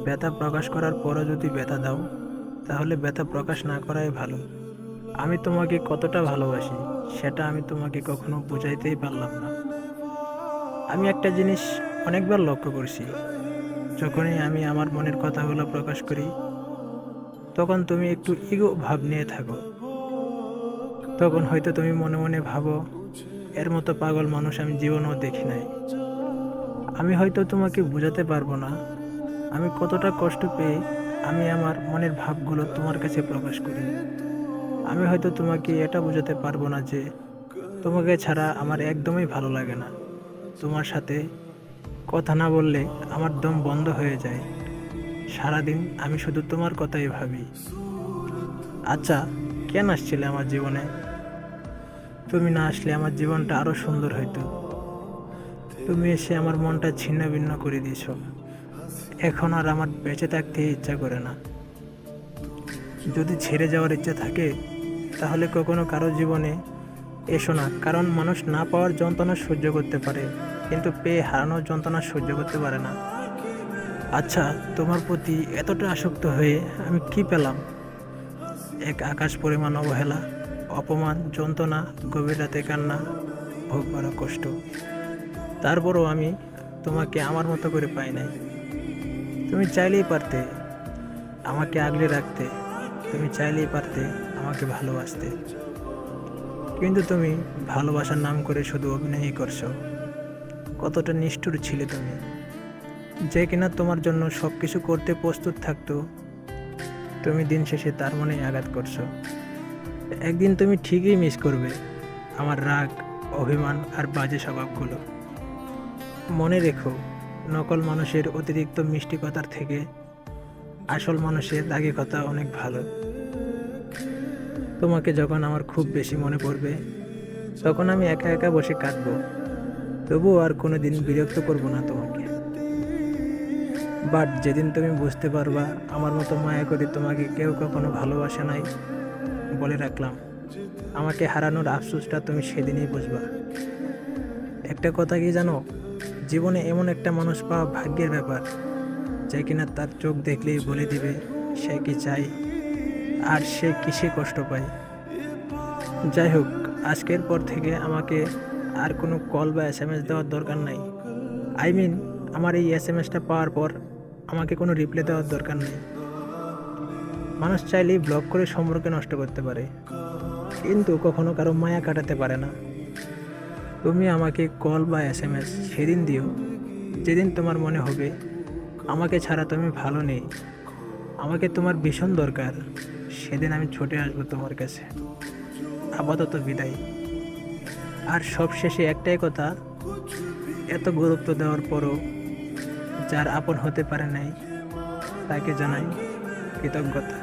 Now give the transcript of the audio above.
ব্যথা প্রকাশ করার পরও যদি ব্যথা দাও, তাহলে ব্যথা প্রকাশ না করাই ভালো। আমি তোমাকে কতটা ভালোবাসি সেটা আমি তোমাকে কখনো বোঝাইতেই পারলাম না। আমি একটা জিনিস অনেকবার লক্ষ্য করছি, যখনই আমি আমার মনের কথাগুলো প্রকাশ করি, তখন তুমি একটু ইগো ভাব নিয়ে থাকো। তখন হয়তো তুমি মনে মনে ভাবো, এর মতো পাগল মানুষ আমি জীবনেও দেখি নাই। আমি হয়তো তোমাকে বোঝাতে পারবো না আমি কতটা কষ্ট পেয়ে আমি আমার মনের ভাবগুলো তোমার কাছে প্রকাশ করি। আমি হয়তো তোমাকে এটা বোঝাতে পারবো না যে তোমাকে ছাড়া আমার একদমই ভালো লাগে না। তোমার সাথে কথা না বললে আমার দম বন্ধ হয়ে যায়। সারাদিন আমি শুধু তোমার কথাই ভাবি। আচ্ছা, কেন আসছিলে আমার জীবনে? তুমি না আসলে আমার জীবনটা আরো সুন্দর হইতো। তুমি এসে আমার মনটা ছিন্ন ভিন্ন করে দিয়েছো। এখন আর আমার বেঁচে থাকতে ইচ্ছা করে না। যদি ছেড়ে যাওয়ার ইচ্ছা থাকে, তাহলে কখনো কারো জীবনে এসো না, কারণ মানুষ না পাওয়ার যন্ত্রণা সহ্য করতে পারে, কিন্তু পেয়ে হারানোর যন্ত্রণা সহ্য করতে পারে না। আচ্ছা, তোমার প্রতি এতটা আসক্ত হয়ে আমি কি পেলাম? এক আকাশ পরিমাণ অবহেলা, অপমান, যন্ত্রণা, গভীর রাতে কান্না, ভোগ করা কষ্ট। তারপরও আমি তোমাকে আমার মতো করে পাই নাই। তুমি চাইলেই পারতে আমাকে আগলে রাখতে, তুমি চাইলেই পারতে আমাকে ভালোবাসতে, কিন্তু তুমি ভালোবাসার নাম করে শুধু অভিনয়ই করছো। কতটা নিষ্ঠুর ছিলে তুমি, যে কিনা তোমার জন্য সব কিছু করতে প্রস্তুত থাকতো, তুমি দিন শেষে তার মনে আঘাত করছো। একদিন তুমি ঠিকই মিস করবে আমার রাগ, অভিমান আর বাজে স্বভাবগুলো। মনে রেখো, নকল মানুষের অতিরিক্ত মিষ্টি কথার থেকে আসল মানুষের রাগী কথা অনেক ভালো। তোমাকে যখন আমার খুব বেশি মনে পড়বে, তখন আমি একা একা বসে কাঁদবো, তবুও আর কোনোদিন বিরক্ত করব না তোমাকে। বাট যেদিন তুমি বুঝতে পারবা আমার মতো মায়া করে তোমাকে কেউ কখনো ভালোবাসে নাই, বলে রাখলাম, আমাকে হারানোর আফসোসটা তুমি সেদিনই বুঝবা। একটা কথা কি জানো, জীবনে এমন একটা মানুষ পাওয়া ভাগ্যের ব্যাপার, যে কিনা তার চোখ দেখলেই বলে দিবে সে কি চাই আর সে কিসে কষ্ট পায়। যাই হোক, আজকের পর থেকে আমাকে আর কোনো কল বা এসএমএস দেওয়ার দরকার নাই। আই মিন, আমার এই এসএমএসটা পাওয়ার পর আমাকে কোনো রিপ্লাই দেওয়ার দরকার নেই। মানুষ চাইলেই ব্লক করে সম্পর্ক নষ্ট করতে পারে, কিন্তু কখনো কারো মায়া কাটাতে পারে না। তুমি আমাকে কল বা এসএমএস সেদিন দিও যেদিন তোমার মনে হবে আমাকে ছাড়া তুমি ভালো নেই, আমাকে তোমার ভীষণ দরকার। সেদিন আমি ছুটে আসবো তোমার কাছে। আপাতত বিদায়। আর সবশেষে একটাই কথা, এত গুরুত্ব দেওয়ার পরও যার আপন হতে পারে নাই, তাকে জানাই কৃতজ্ঞতা।